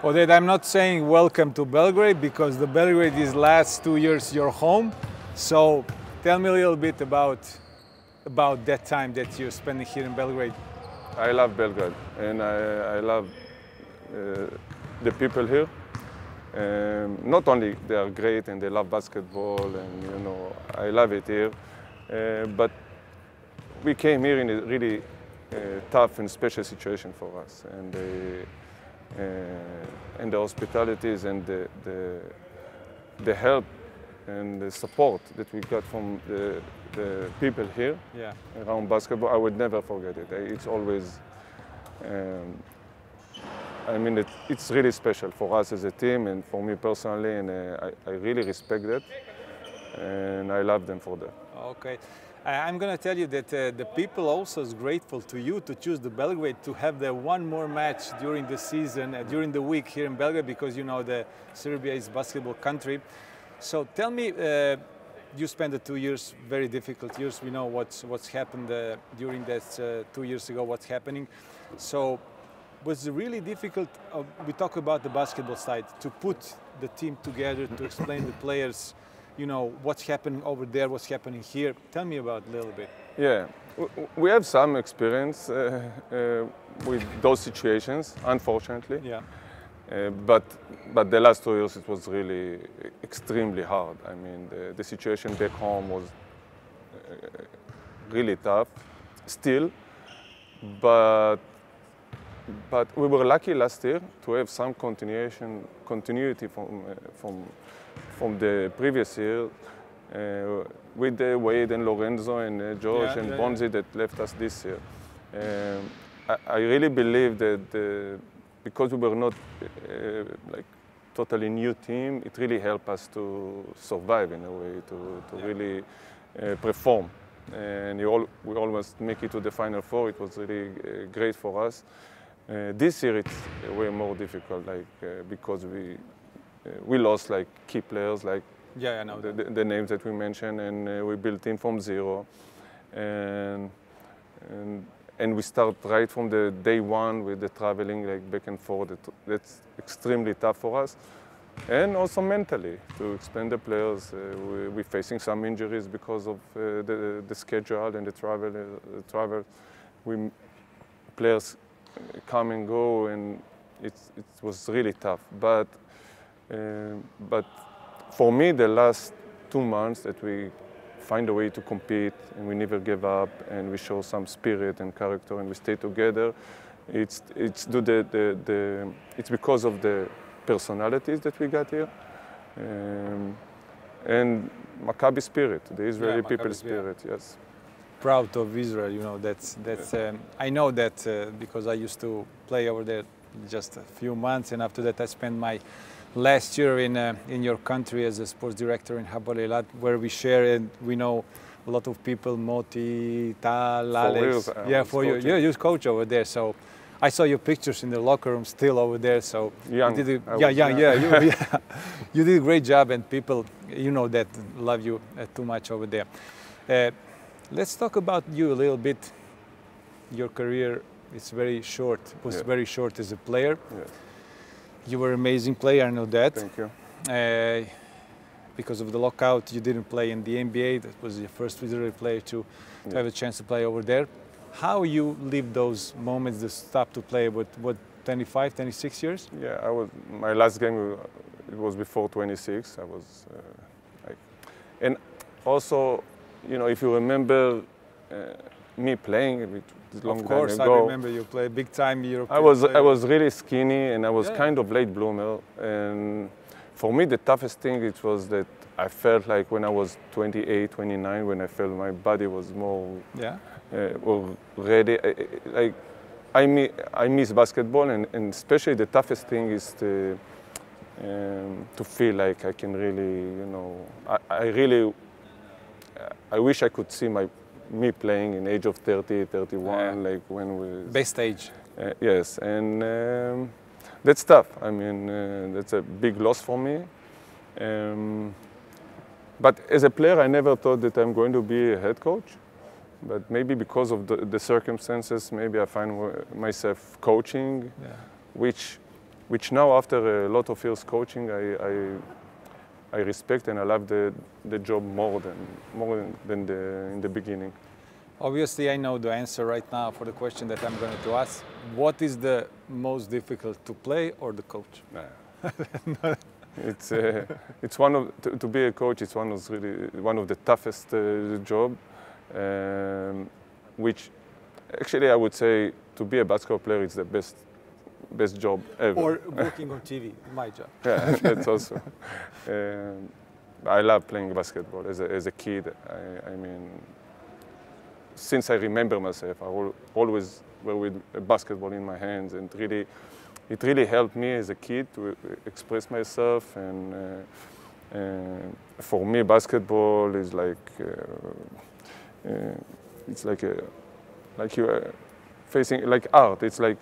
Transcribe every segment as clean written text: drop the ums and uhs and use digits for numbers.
Odad, I'm not saying welcome to Belgrade because the Belgrade is last 2 years your home. So tell me a little bit about that time that you're spending here in Belgrade. I love Belgrade, and I love the people here. Not only they are great and they love basketball, and I love it here, but we came here in a really tough and special situation for us, and the hospitalities and the help and the support that we got from the people here around basketball, I would never forget it. It's always, it's really special for us as a team and for me personally, and I really respect that, and I love them for that. Okay. I'm going to tell you that the people also is grateful to you to choose the Belgrade to have the one more match during the season, during the week here in Belgrade, because the Serbia is a basketball country. So tell me, you spent the 2 years, very difficult years. We know what's happened during that 2 years ago, what's happening. So was it really difficult, we talk about the basketball side, to put the team together, to explain to the players, what's happening over there, what's happening here. Tell me about it a little bit. Yeah, we have some experience with those situations, unfortunately. Yeah. But the last 2 years it was really extremely hard. I mean, the situation back home was really tough, still. But we were lucky last year to have some continuity from the previous year with Wade and Lorenzo and George and Bonzi that left us this year. I really believe that because we were not like totally new team, it really helped us to survive in a way, to really perform. And we almost make it to the Final Four. It was really great for us. This year it's way more difficult, because we lost key players, I know the names that we mentioned, and we built team from zero, and we start right from the day one with the traveling back and forth. That's extremely tough for us, and also mentally to explain the players. We're facing some injuries because of the schedule and the travel. Players come and go, and it was really tough. But for me, the last 2 months that we find a way to compete and we never give up and we show some spirit and character and we stay together, it's because of the personalities that we got here, and Maccabi spirit, the Israeli people spirit, yes. Proud of Israel, that's I know that because I used to play over there just a few months, and after that I spent my last year in your country as a sports director in Odad, where we share and we know a lot of people, Moti, Tal, Alex. For you. You're coach over there, so I saw your pictures in the locker room still over there. So young. You did a great job, and people, that love you too much over there. Let's talk about you a little bit. Your career is very short. Was very short as a player. Yeah. You were an amazing player, I know that. Thank you. Because of the lockout, you didn't play in the NBA. That was your first Israeli player to have a chance to play over there. How you lived those moments, the stop to play, what 25, 26 years? Yeah, my last game, it was before 26. I was and also, if you remember me playing a long time ago. Of course, I remember you played big time European. I was really skinny, and I was kind of late bloomer. And for me, the toughest thing it was that I felt like when I was 28, 29, when I felt my body was more ready. I miss basketball, and especially the toughest thing is to feel like I can really, I wish I could see me playing in age of 30, 31, like when we... Best age. Yes, and that's tough. I mean, that's a big loss for me. But as a player, I never thought that I'm going to be a head coach. But maybe because of the circumstances, maybe I find myself coaching, which which now after a lot of years coaching, I respect and I love the job more than in the beginning. Obviously, I know the answer right now for the question that I'm going to ask. What is the most difficult, to play or the coach? Nah. It's one of to be a coach. It's one of the toughest job, which actually I would say to be a basketball player is the best job ever. Or working on TV, my job. Yeah, that's also. I love playing basketball as a kid. I mean, since I remember myself, I always were with a basketball in my hands, and it really helped me as a kid to express myself. And for me, basketball is like it's like you are facing like art. It's like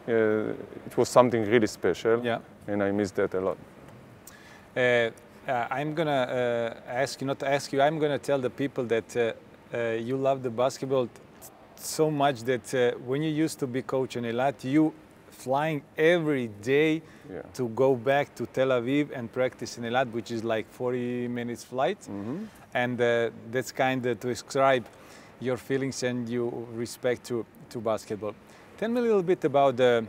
it was something really special, and I miss that a lot. I'm gonna ask you, not to ask you. I'm gonna tell the people that you love the basketball so much that when you used to be coach in Eilat, you flying every day to go back to Tel Aviv and practice in Eilat, which is like 40 minutes flight. And that's kind of to describe your feelings and your respect to basketball. Tell me a little bit about the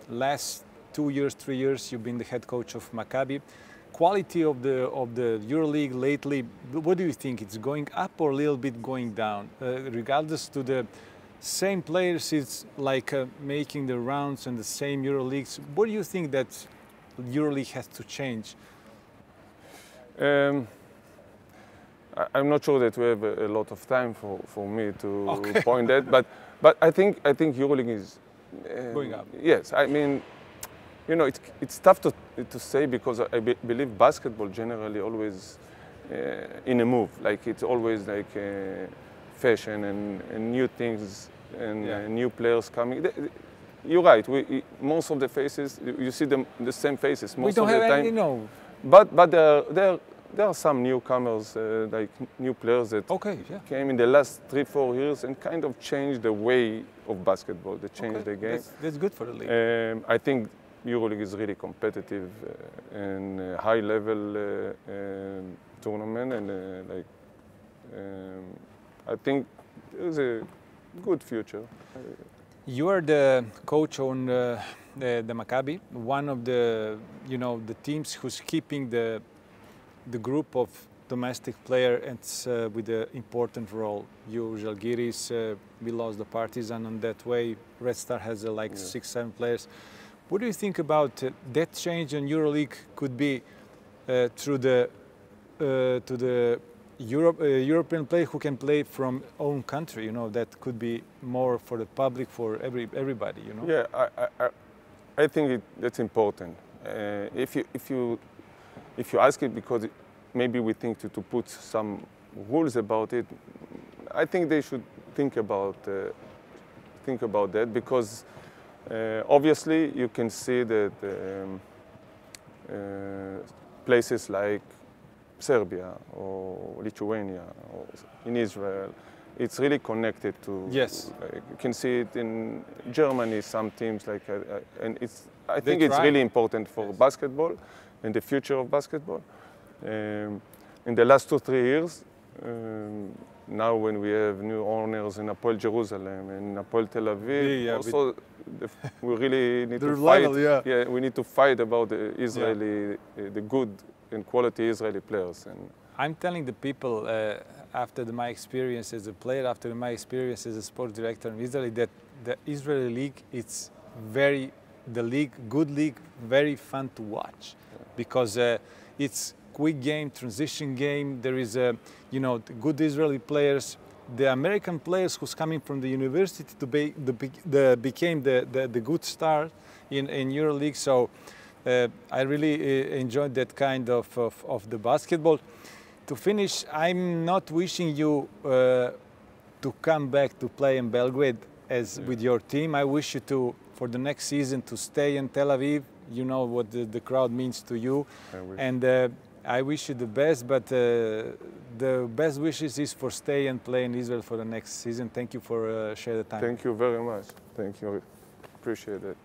last 2 years, 3 years you've been the head coach of Maccabi. Quality of the EuroLeague lately, what do you think? It's going up or a little bit going down? Regardless to the same players, it's like making the rounds in the same EuroLeagues. What do you think that EuroLeague has to change? I'm not sure that we have a lot of time for me to point that, but I think EuroLeague is going up. Yes, I mean, you know, it's tough to say because I believe basketball generally always in a move. Like it's always like fashion and new things and new players coming. You're right. Most of the faces you see the same faces most of the time. We don't have any, no. But there are some newcomers, like new players that came in the last 3-4 years and kind of changed the way of basketball. They changed the game. That's good for the league. I think EuroLeague is really competitive and high-level tournament, and I think there's a good future. You are the coach on the Maccabi, one of the the teams who's keeping the group of domestic players with an important role. You, Žalgiris, we lost the Partizan on that way. Red Star has like 6-7 players. What do you think about that change in EuroLeague could be through the to the European player who can play from own country? You know, that could be more for the public, for everybody. You know. Yeah, I think that's important. If you ask it because maybe we think to put some rules about it, I think they should think about that because. Obviously, you can see that places like Serbia or Lithuania or in Israel, it's really connected to. Yes. You can see it in Germany. Some teams like, and I think it's really important for basketball and the future of basketball. In the last 2-3 years. Now when we have new owners in Hapoel Jerusalem and Hapoel Tel Aviv, also we really need to fight. We need to fight about the Israeli, the good and quality Israeli players. And I'm telling the people after my experience as a player, after my experience as a sports director in Israel, that the Israeli league, it's good league, very fun to watch because it's quick game, transition game. There is good Israeli players. The American players who's coming from the university became the good star in EuroLeague. So I really enjoyed that kind of the basketball. To finish, I'm not wishing you to come back to play in Belgrade with your team. I wish you for the next season to stay in Tel Aviv. You know what the crowd means to you. I wish you the best, but the best wishes is for stay and play in Israel for the next season. Thank you for sharing the time. Thank you very much. Thank you. Appreciate it.